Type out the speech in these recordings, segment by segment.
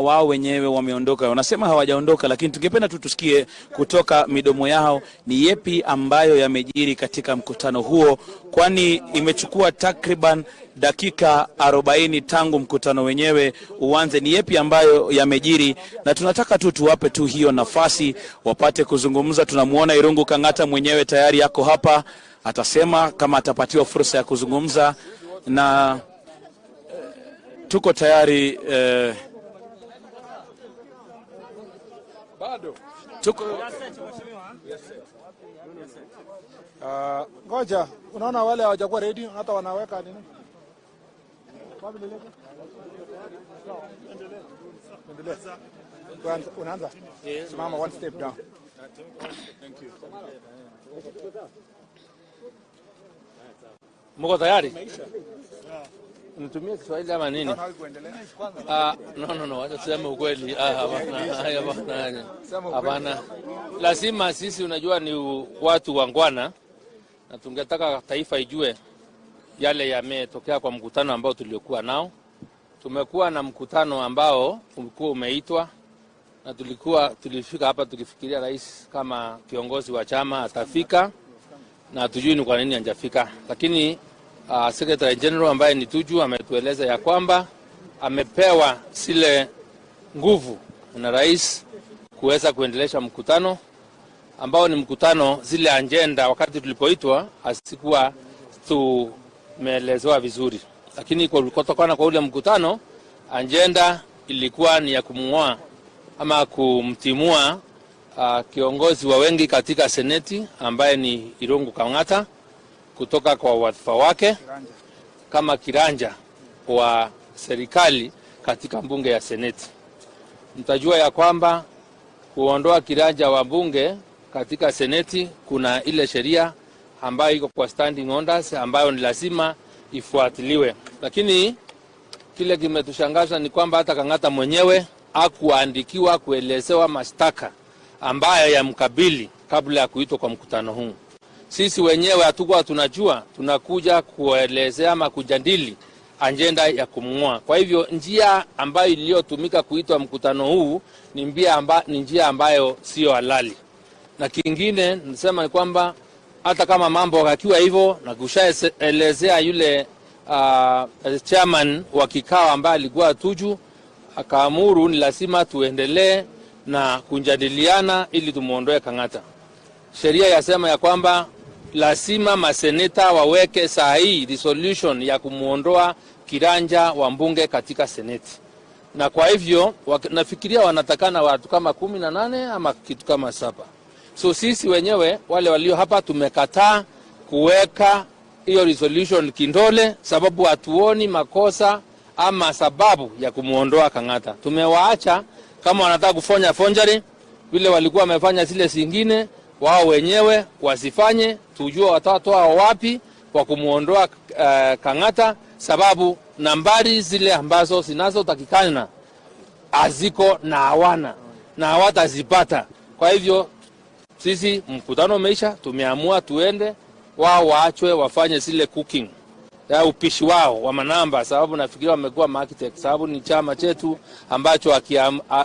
wao wenyewe wameondoka. Wanasema hawajaondoka, lakini tungependa tu tusikie kutoka midomo yao ni yepi ambayo yamejiri katika mkutano huo, kwani imechukua takriban dakika 40 tangu mkutano wenyewe uanze. Ni yepi ambayo yamejiri, na tunataka tu tuwape tu hiyo nafasi wapate kuzungumza. Tunamuona Irungu Kangata mwenyewe tayari yako hapa, atasema kama atapatiwa fursa ya kuzungumza, na tuko tayari bado tuko ngoja, unaona wale hawajakuwa ready, hata wanaweka nini? Unaanza? Simama one step down. Thank you. Mko tayari? Nitumie Kiswahili ama nini? No, acha tuseme ukweli. Hapana. Lazima sisi, unajua, ni watu wangwana, na tungetaka taifa ijue yale yametokea kwa mkutano ambao tuliokuwa nao. Tumekuwa na mkutano ambao ulikuwa umeitwa, na tulifika hapa tukifikiria rais kama kiongozi wa chama atafika, na tujui ni kwa nini hajafika. Lakini Secretary General ambaye ni Tuju ametueleza ya kwamba amepewa zile nguvu na rais kuweza kuendelesha mkutano ambao ni mkutano, zile agenda wakati tulipoitwa asikuwa tumeelezewa vizuri. Lakini kutokana kwa ule mkutano, agenda ilikuwa ni ya kumng'oa ama kumtimua kiongozi wa wengi katika seneti ambaye ni Irungu Kangata kutoka kwa wadhifa wake kama kiranja wa serikali katika bunge ya seneti. Mtajua ya kwamba kuondoa kiranja wa bunge katika seneti, kuna ile sheria ambayo iko kwa standing orders ambayo ni lazima ifuatiliwe. Lakini kile kimetushangaza ni kwamba hata Kangata mwenyewe hakuandikiwa kuelezewa mashtaka ambayo yamkabili kabla ya kuitwa kwa mkutano huu. Sisi wenyewe hatukuwa tunajua, tunakuja kuelezea ama kujadili agenda ya kumng'oa. Kwa hivyo njia ambayo iliyotumika kuitwa mkutano huu ni njia ambayo sio halali. Na kingine nasema ni kwamba hata kama mambo yakiwa hivyo, na kushaelezea yule chairman wa kikao ambaye alikuwa Tuju, akaamuru ni lazima tuendelee na kujadiliana ili tumuondoe Kangata. Sheria yasema ya kwamba lazima maseneta waweke sahihi resolution ya kumuondoa kiranja wa mbunge katika seneti. Na kwa hivyo nafikiria wanatakana watu kama 18 ama kitu kama 7. So sisi wenyewe wale walio hapa tumekataa kuweka hiyo resolution kindole, sababu hatuoni makosa ama sababu ya kumuondoa Kangata. Tumewaacha kama wanataka kufanya forgery vile walikuwa wamefanya zile zingine, wao wenyewe wasifanye, tujue watatoa wapi kwa kumuondoa Kangata, sababu nambari zile ambazo zinazotakikana aziko na hawana na hawatazipata. Kwa hivyo sisi mkutano umeisha, tumeamua tuende, wao waachwe wafanye zile cooking ya upishi wao wa manamba, sababu nafikiria wamekuwa architect, sababu ni chama chetu ambacho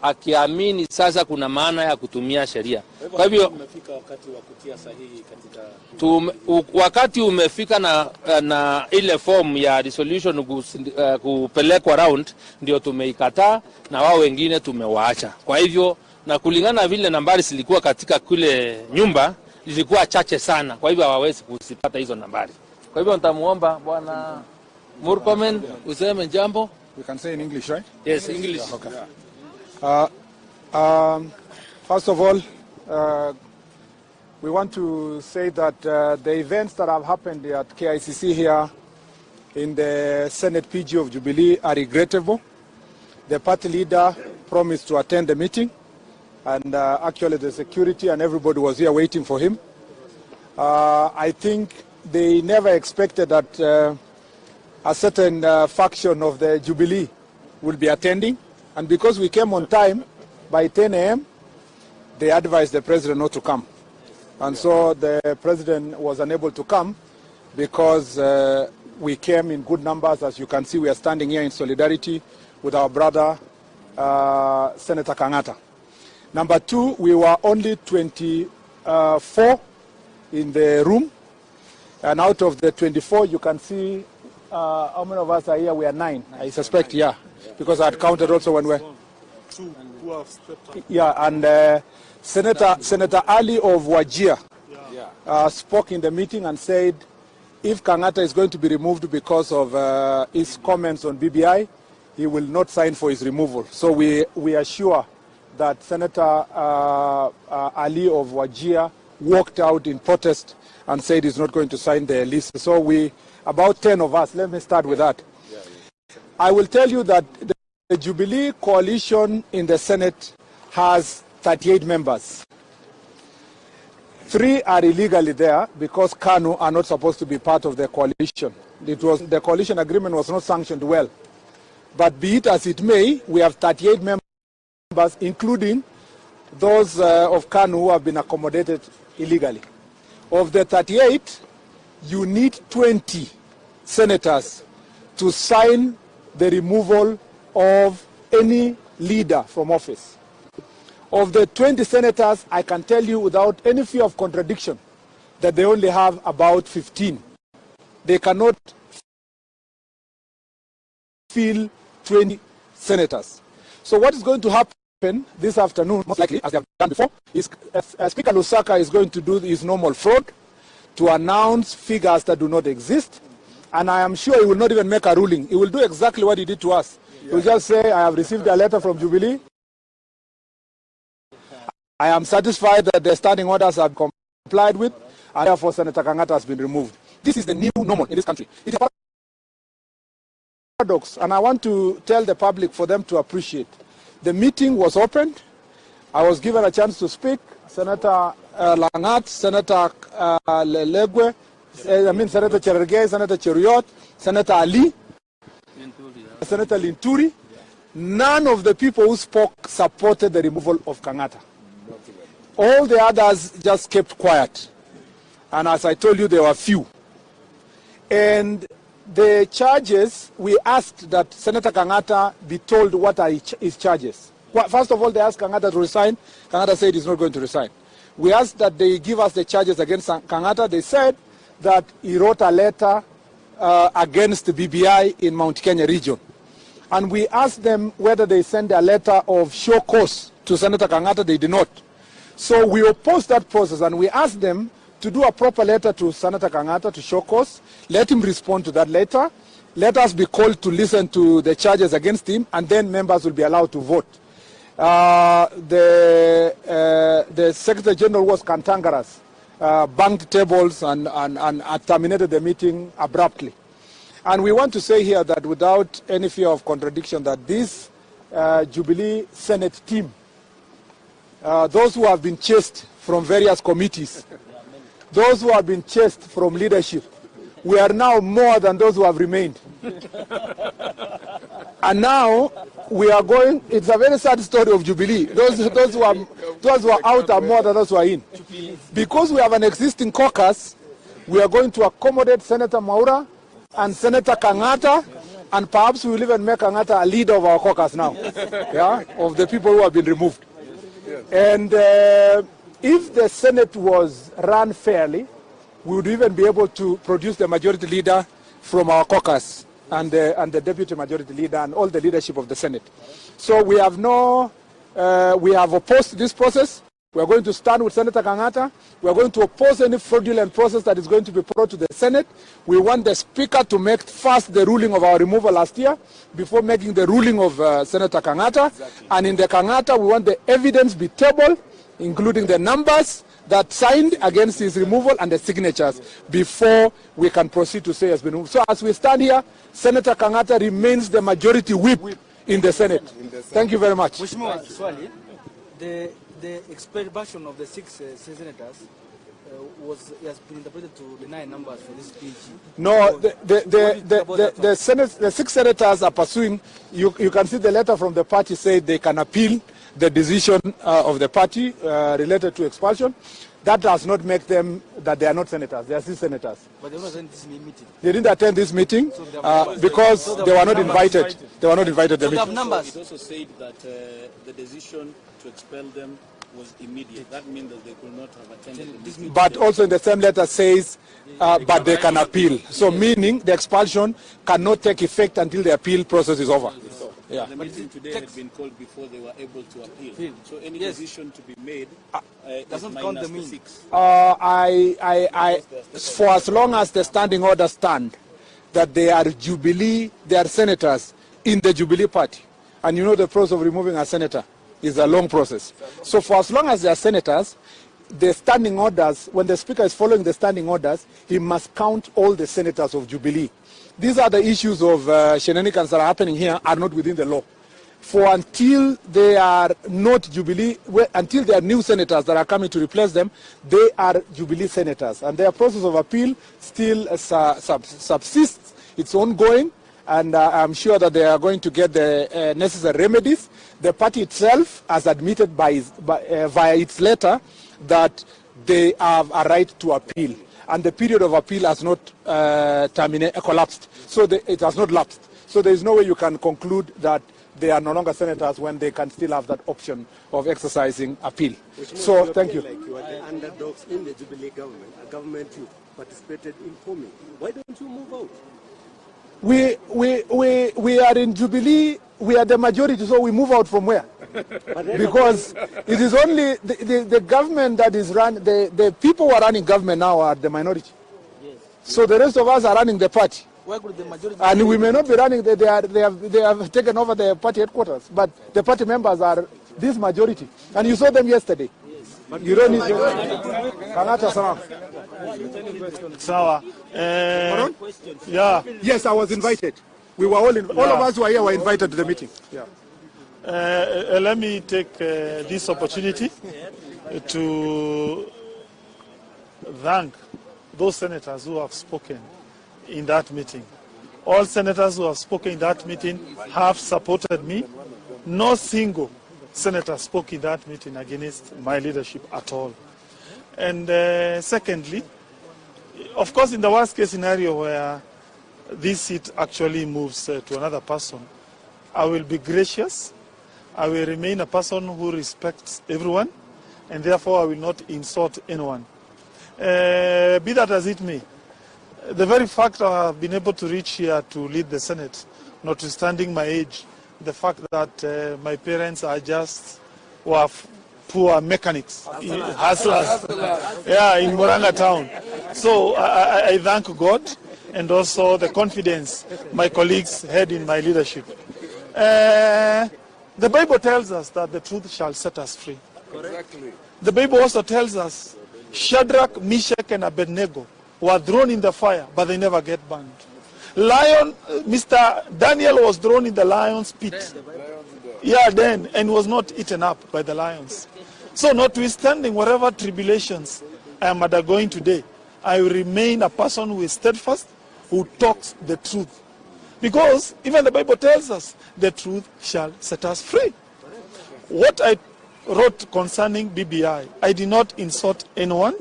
akiamini sasa kuna maana ya kutumia sheria. Kwa hivyo umefika wakati wa kutia sahihi katika wakati umefika na ile form ya resolution kupelekwa round, ndio tumeikataa na wao wengine tumewaacha. Kwa hivyo na kulingana vile nambari zilikuwa katika kule nyumba zilikuwa chache sana, kwa hivyo hawawezi kuzipata hizo nambari. Kwa hivyo nitamuomba Bwana Murkomen useme jambo. We can say in English, right? Yes, English. Okay. First of all, we want to say that the events that have happened at KICC here in the Senate PG of Jubilee are regrettable. The party leader promised to attend the meeting, and actually the security and everybody was here waiting for him. I think they never expected that a certain faction of the Jubilee will be attending, and because we came on time, by 10 a.m., they advised the president not to come. And so the president was unable to come because we came in good numbers. As you can see, we are standing here in solidarity with our brother Senator Kangata. Number two, we were only 24 in the room. And out of the 24, you can see how many of us are here? We are 9, I suspect, yeah. Because I had counted also when we're... Two who have stepped up. Yeah, and Senator Ali of Wajir spoke in the meeting and said if Kangata is going to be removed because of his comments on BBI, he will not sign for his removal. So we are sure that Senator Ali of Wajir walked out in protest and said he's not going to sign the list. So about 10 of us, let me start with that. I will tell you that the Jubilee coalition in the Senate has 38 members. 3 are illegally there because KANU are not supposed to be part of the coalition. The coalition agreement was not sanctioned well. But be it as it may, we have 38 members, including those of KANU who have been accommodated illegally. Of the 38, you need 20 senators to sign the removal of any leader from office. Of the 20 senators, I can tell you without any fear of contradiction that they only have about 15. They cannot fill 20 senators. So what is going to happen this afternoon, most likely, as they have done before, is Speaker Lusaka is going to do his normal fraud to announce figures that do not exist. And I am sure he will not even make a ruling. He will do exactly what he did to us. He will just say, I have received a letter from Jubilee. I am satisfied that the standing orders have been complied with, and therefore Senator Kangata has been removed. This is the new normal in this country. It is a paradox, and I want to tell the public for them to appreciate. The meeting was opened. I was given a chance to speak. Senator Langat, Senator Legwe, Senator Cherargei, Senator Cheruiyot, Senator Ali, Senator Linturi. None of the people who spoke supported the removal of Kangata. All the others just kept quiet. And as I told you, there were few. And the charges, we asked that Senator Kangata be told what are his charges. Well, first of all, they asked Kangata to resign. Kangata said he's not going to resign. We asked that they give us the charges against Kangata. They said that he wrote a letter against the BBI in Mount Kenya region. And we asked them whether they sent a letter of show cause to Senator Kangata. They did not. So we opposed that process, and we asked them to do a proper letter to Senator Kangata to show cause. Let him respond to that letter. Let us be called to listen to the charges against him, and then members will be allowed to vote. The Secretary General was cantankerous, banged tables and terminated the meeting abruptly. And we want to say here that without any fear of contradiction, that this Jubilee Senate team, those who have been chased from various committees, those who have been chased from leadership, we are now more than those who have remained. And now we are going, it's a very sad story of Jubilee. Those who are out are more than those who are in. Because we have an existing caucus, we are going to accommodate Senator Maura and Senator Kangata, and perhaps we will even make Kangata a leader of our caucus now, yeah, of the people who have been removed. And if the Senate was run fairly, we would even be able to produce the majority leader from our caucus and the deputy majority leader and all the leadership of the Senate. So we have we have opposed this process. We are going to stand with Senator Kangata. We are going to oppose any fraudulent process that is going to be brought to the Senate. We want the Speaker to make first the ruling of our removal last year before making the ruling of Senator Kangata. Exactly. And in the Kangata, we want the evidence be tabled, including the numbers that signed against his removal and the signatures before we can proceed to say he has been removed. So as we stand here, Senator Kangata remains the majority whip in the Senate. Thank you very much. The expelled version of the 6 senators has been interpreted to deny numbers for this speech. No, the 6 senators are pursuing. You can see the letter from the party said they can appeal the decision of the party related to expulsion. that does not make them that they are not senators. They are still senators. But they were not attending this meeting. They didn't attend this meeting because they were not invited. They were not invited to the meeting. It also said that the decision to expel them was immediate. That means that they could not have attended this meeting. But also in the same letter says, but they can appeal. So meaning the expulsion cannot take effect until the appeal process is over. Yeah. The meeting today had been called before they were able to appeal. So any decision to be made doesn't count the means. For as long as the standing orders stand, that they are Jubilee, they are senators in the Jubilee party. And you know the process of removing a senator is a long process. So for as long as they are senators, the standing orders, when the speaker is following the standing orders, he must count all the senators of Jubilee. These are the issues of shenanigans that are happening here are not within the law. For until they are not Jubilee, until there are new senators that are coming to replace them, they are Jubilee senators. And their process of appeal still subsists. It's ongoing. And I'm sure that they are going to get the necessary remedies. The party itself has admitted via its letter that they have a right to appeal. And the period of appeal has not collapsed. So it has not lapsed. So there is no way you can conclude that they are no longer senators when they can still have that option of exercising appeal. So thank you. Like you are the underdogs in the Jubilee government, a government you participated in forming. Why don't you move out? We are in Jubilee, we are the majority, so we move out from where? Because it is only the government that is run, the people who are running government now are the minority. Yes. So the rest of us are running the party. Why could the majority? And we may not be running, they have taken over the party headquarters, but the party members are this majority. And you saw them yesterday. Yes. But you don't need to... Kangata, Sawa. Yeah. Yes, I was invited. We were all of us who are here were invited to the meeting. Yeah. Let me take this opportunity to thank those senators who have spoken in that meeting. All senators who have spoken in that meeting have supported me. No single senator spoke in that meeting against my leadership at all. And secondly, of course, in the worst case scenario where this seat actually moves to another person, I will be gracious. I will remain a person who respects everyone, and therefore I will not insult anyone. Be that as it may, the very fact I have been able to reach here to lead the Senate, notwithstanding my age, the fact that my parents are just poor mechanics, hustlers, yeah, in Moranga town. So I thank God and also the confidence my colleagues had in my leadership. The Bible tells us that the truth shall set us free. Correctly. The Bible also tells us Shadrach, Meshach, and Abednego were thrown in the fire, but they never get burned. Mr. Daniel was thrown in the lion's pit. And was not eaten up by the lions. So notwithstanding whatever tribulations I am undergoing today, I will remain a person who is steadfast, who talks the truth. Because even the Bible tells us the truth shall set us free. What I wrote concerning BBI, I did not insult anyone.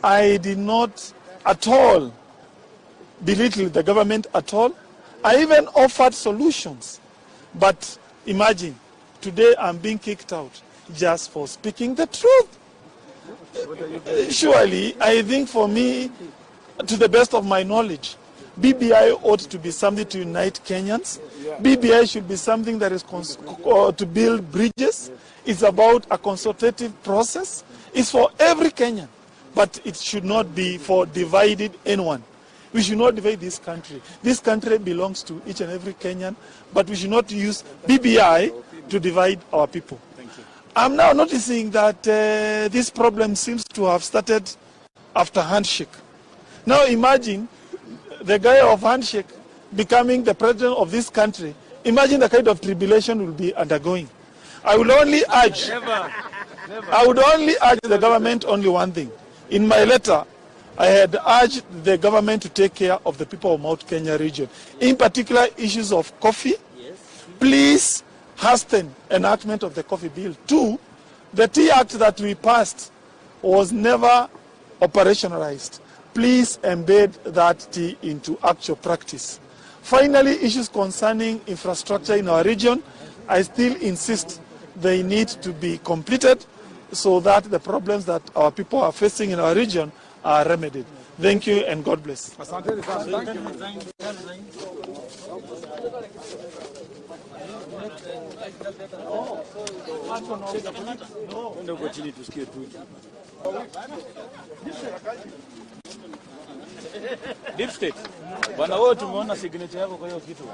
I did not at all belittle the government at all. I even offered solutions. But imagine, today I'm being kicked out just for speaking the truth. Surely, I think for me, to the best of my knowledge, BBI ought to be something to unite Kenyans. BBI should be something that is to build bridges. It's about a consultative process. It's for every Kenyan, but it should not be for divided anyone. We should not divide this country. This country belongs to each and every Kenyan, but we should not use BBI to divide our people. I'm now noticing that this problem seems to have started after handshake. Now imagine the guy of handshake becoming the president of this country. Imagine the kind of tribulation we'll be undergoing. I would only urge the government only one thing. In my letter, I had urged the government to take care of the people of Mount Kenya region. In particular, issues of coffee. Please hasten enactment of the coffee bill. 2, the Tea Act that we passed was never operationalized. Please embed that T into actual practice. Finally, issues concerning infrastructure in our region, I still insist they need to be completed so that the problems that our people are facing in our region are remedied. Thank you and God bless. Deep State. Bwana wewe tumeona signature yako kwa hiyo kitu.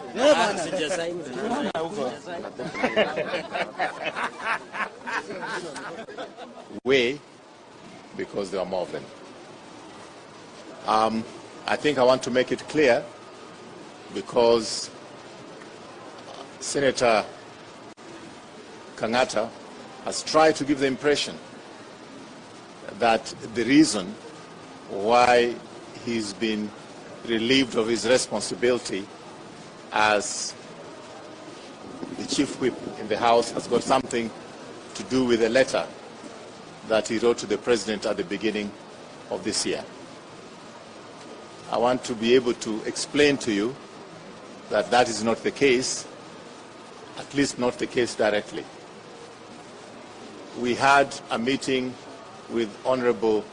Sijasaini. Way, because there are more of them. I think I want to make it clear because Senator Kangata has tried to give the impression that the reason why he's been relieved of his responsibility as the chief whip in the House has got something to do with a letter that he wrote to the president at the beginning of this year. I want to be able to explain to you that that is not the case, at least not the case directly. We had a meeting with Honorable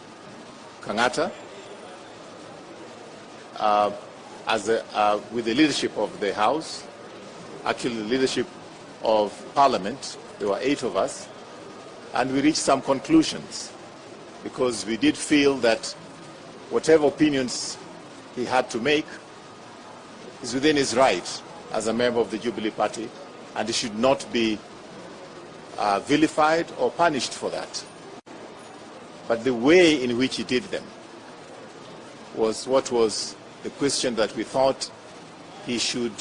Kangata with the leadership of the House, actually the leadership of Parliament. There were 8 of us, and we reached some conclusions because we did feel that whatever opinions he had to make is within his right as a member of the Jubilee Party, and he should not be vilified or punished for that. But the way in which he did them was what was the question that we thought he should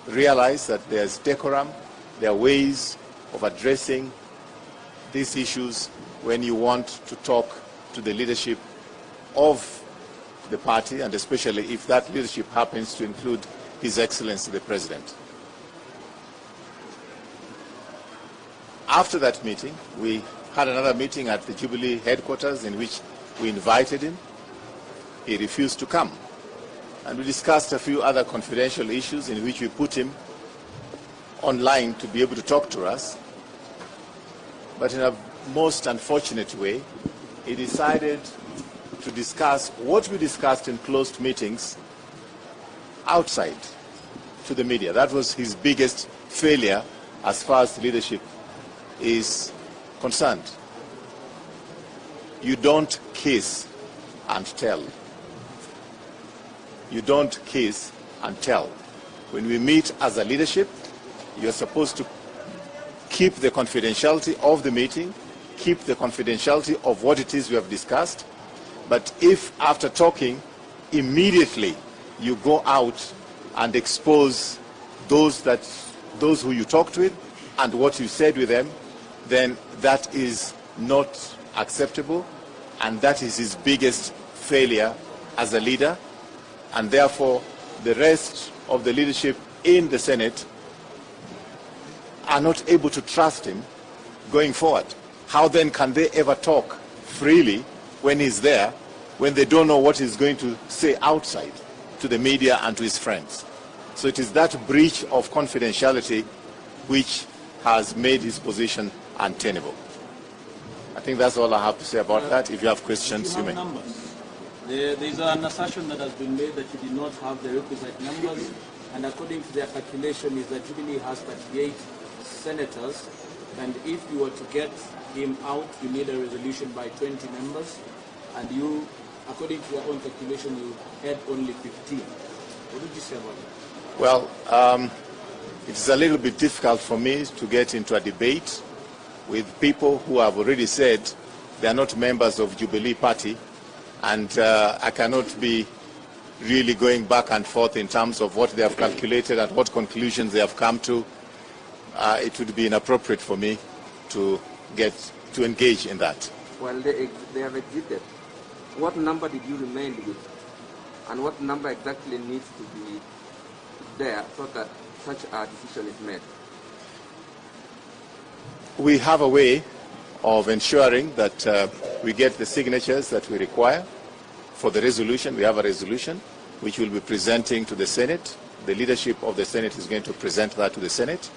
realize, that there's decorum, there are ways of addressing these issues when you want to talk to the leadership of the party, and especially if that leadership happens to include His Excellency the President. After that meeting, we had another meeting at the Jubilee headquarters in which we invited him. He refused to come. And we discussed a few other confidential issues in which we put him online to be able to talk to us. But in a most unfortunate way, he decided to discuss what we discussed in closed meetings outside to the media. That was his biggest failure as far as leadership is concerned. You don't kiss and tell. You don't kiss and tell. When we meet as a leadership, you're supposed to keep the confidentiality of the meeting, keep the confidentiality of what it is we have discussed. But if after talking, immediately you go out and expose those who you talked with and what you said with them, then that is not acceptable, and that is his biggest failure as a leader. And therefore, the rest of the leadership in the Senate are not able to trust him going forward. How then can they ever talk freely when he's there, when they don't know what he's going to say outside to the media and to his friends? So it is that breach of confidentiality which has made his position untenable. I think that's all I have to say about that. If you have questions, you may. There's an assertion that has been made that you did not have the requisite numbers, and according to their calculation is that Jubilee has 38 senators, and if you were to get him out, you need a resolution by 20 members, and you, according to your own calculation, you had only 15. What did you say about that? Well, it's a little bit difficult for me to get into a debate with people who have already said they are not members of Jubilee Party, and I cannot be really going back and forth in terms of what they have calculated and what conclusions they have come to. It would be inappropriate for me to engage in that. Well, they have exited. What number did you remain with? And what number exactly needs to be there so that such a decision is made? We have a way of ensuring that we get the signatures that we require for the resolution. We have a resolution which we'll be presenting to the Senate. The leadership of the Senate is going to present that to the Senate.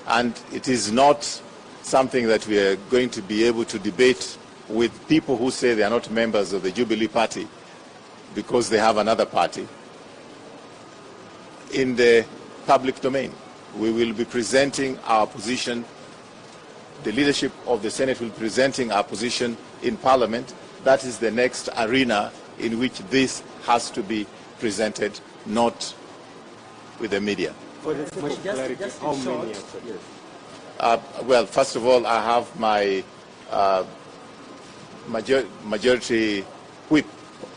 And it is not something that we are going to be able to debate with people who say they are not members of the Jubilee Party because they have another party. In the public domain, we will be presenting our position. The leadership of the Senate will be presenting our position in Parliament. That is the next arena in which this has to be presented, not with the media. For the sake of clarity, how many actually? Well, first of all, I have my majority whip.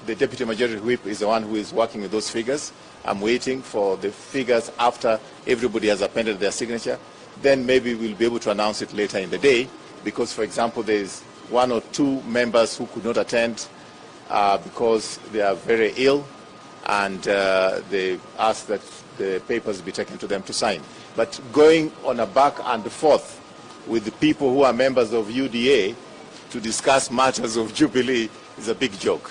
The deputy majority whip is the one who is working with those figures. I'm waiting for the figures after everybody has appended their signature. Then maybe we'll be able to announce it later in the day, because, for example, there's 1 or 2 members who could not attend because they are very ill, and they asked that the papers be taken to them to sign. But going on a back and forth with the people who are members of UDA to discuss matters of Jubilee is a big joke.